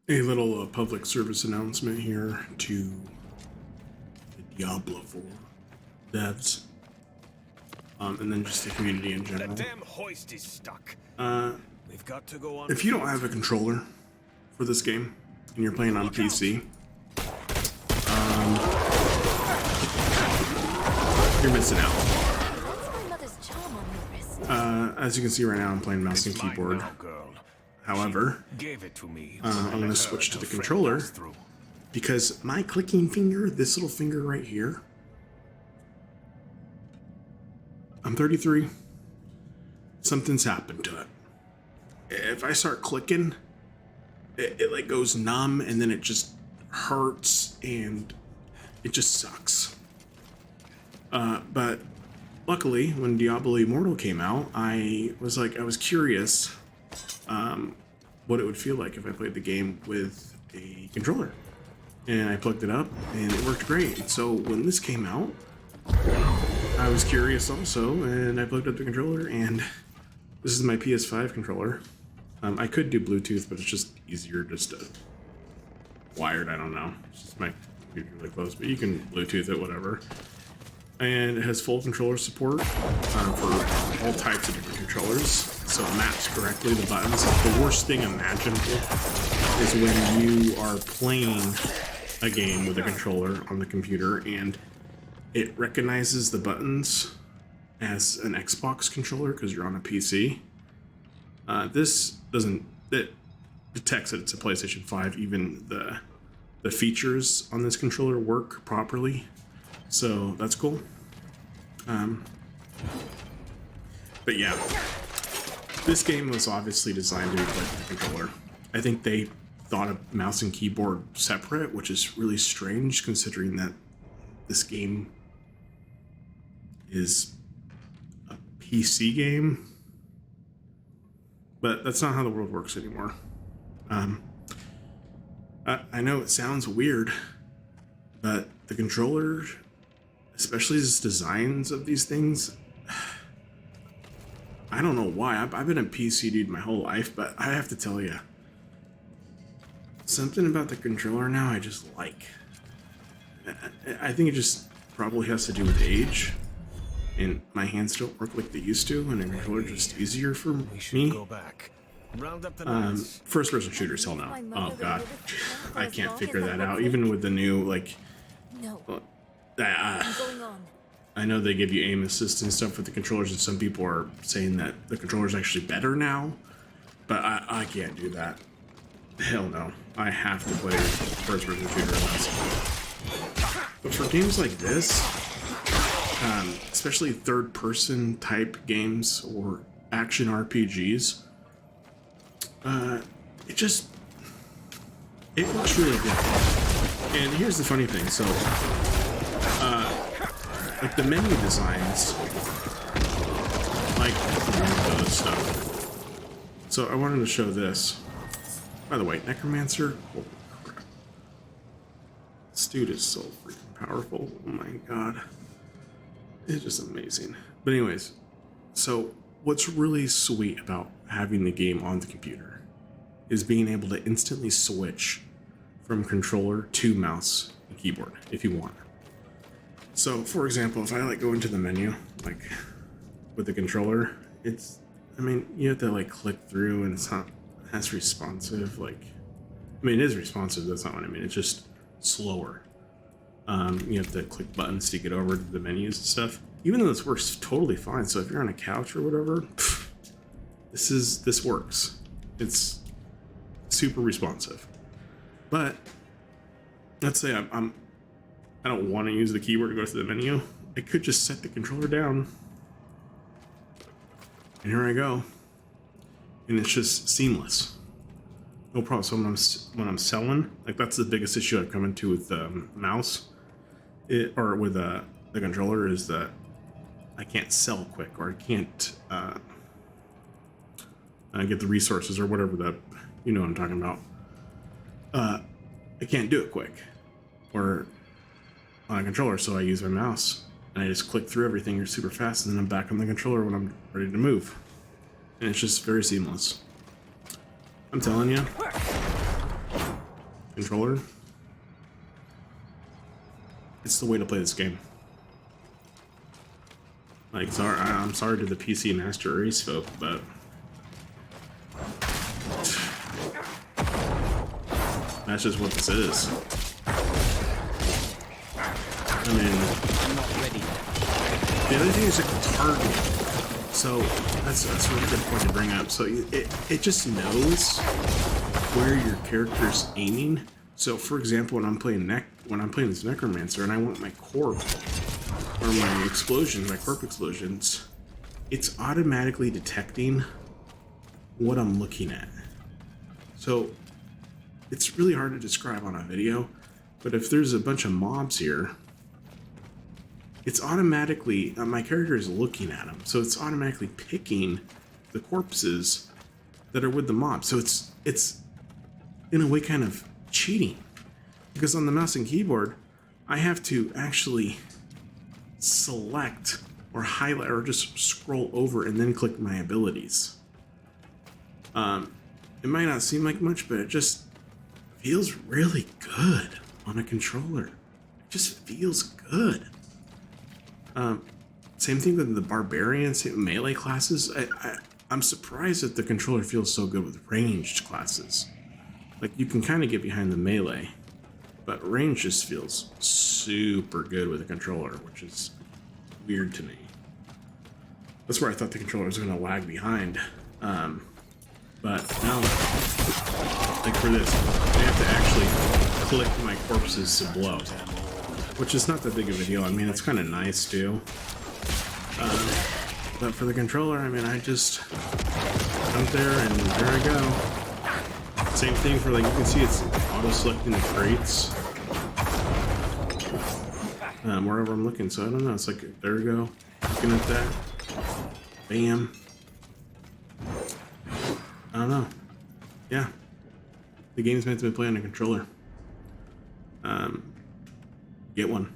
A little public service announcement here to the Diablo 4 devs, and then just the community in general. The damn hoist is stuck. We've got to go on. If you don't have a controller for this game and you're playing on PC, you're missing out. As you can see right now, I'm playing mouse and keyboard. However, I'm going to switch to the controller because my clicking finger, this little finger right here, I'm 33. Something's happened to it. If I start clicking, it like goes numb and then it just hurts and it just sucks. But luckily, when Diablo Immortal came out, I was curious what it would feel like if I played the game with a controller. And I plugged it up and it worked great. And so when this came out, I was curious also, and I plugged up the controller, and this is my PS5 controller. I could do Bluetooth, but it's just easier just to wired, I don't know. It's just my computer really close, but you can Bluetooth it, whatever. And it has full controller support for all types of different controllers, so it maps correctly the buttons. The worst thing imaginable is when you are playing a game with a controller on the computer and it recognizes the buttons as an Xbox controller because you're on a PC. This doesn't, it detects that it's a PlayStation 5. Even the features on this controller work properly. So that's cool. But yeah, this game was obviously designed to be played with a controller. I think they thought of mouse and keyboard separate, which is really strange considering that this game is a PC game. But that's not how the world works anymore. I know it sounds weird, but the controller, especially the designs of these things, I don't know why. I've been a PC dude my whole life, but I have to tell you, something about the controller now I just like. I think it just probably has to do with age, and my hands don't work like they used to, and a controller just easier for me. First-person shooters, hell no. Oh god, I can't figure that out. Even with the new, like, I know they give you aim assist and stuff with the controllers, and some people are saying that the controller's actually better now, but I can't do that. Hell no. I have to play first-person shooter unless. But for games like this, especially third-person type games or action RPGs, it works really good. And here's the funny thing, so, like the menu designs, like those stuff. So I wanted to show this. By the way, Necromancer, holy crap. This dude is so freaking powerful. Oh my god. It's just amazing. But anyways, so what's really sweet about having the game on the computer is being able to instantly switch from controller to mouse and keyboard if you want. So for example, if I like go into the menu, like with the controller, you have to like click through and it's not as responsive. Like, it is responsive, that's not what I mean, it's just slower. You have to click buttons to get over to the menus and stuff. Even though this works totally fine, so if you're on a couch or whatever, this works. It's super responsive. But let's say I don't want to use the keyboard to go to the menu. I could just set the controller down, and here I go, and it's just seamless. No problem. So when I'm selling, like that's the biggest issue I've come into with mouse, or with the controller, is that I can't sell quick, or I can't get the resources or whatever you know what I'm talking about. I can't do it quick, or on a controller, so I use my mouse and I just click through everything super fast, and then I'm back on the controller when I'm ready to move, and it's just very seamless. I'm telling you, controller. It's the way to play this game. Like, sorry, I'm sorry to the PC Master Race folk, but that's just what this is. I mean, I'm not ready. the other thing is like targeting. So that's a really good point to bring up. So it just knows where your character's aiming. So for example, when I'm playing this Necromancer and I want my corp or my explosions, my corp explosions, it's automatically detecting what I'm looking at. So it's really hard to describe on a video, but if there's a bunch of mobs here, it's automatically, my character is looking at them, so it's automatically picking the corpses that are with the mob. So it's in a way kind of cheating, because on the mouse and keyboard, I have to actually select or highlight or just scroll over and then click my abilities. It might not seem like much, but it just feels really good on a controller. It just feels good. Same thing with the barbarian, melee classes. I'm surprised that the controller feels so good with ranged classes. Like, you can kind of get behind the melee, but range just feels super good with a controller, which is weird to me. That's where I thought the controller was going to lag behind. But now, like for this, I have to actually click my corpses to blow, which is not that big of a deal. I mean, it's kind of nice too. But for the controller, I mean, I just jump there and there I go. Same thing for, like, you can see it's auto-selecting the crates wherever I'm looking. So I don't know. It's like, there we go. Looking at that. Bam. I don't know. Yeah. The game's meant to be played on a controller. Get one.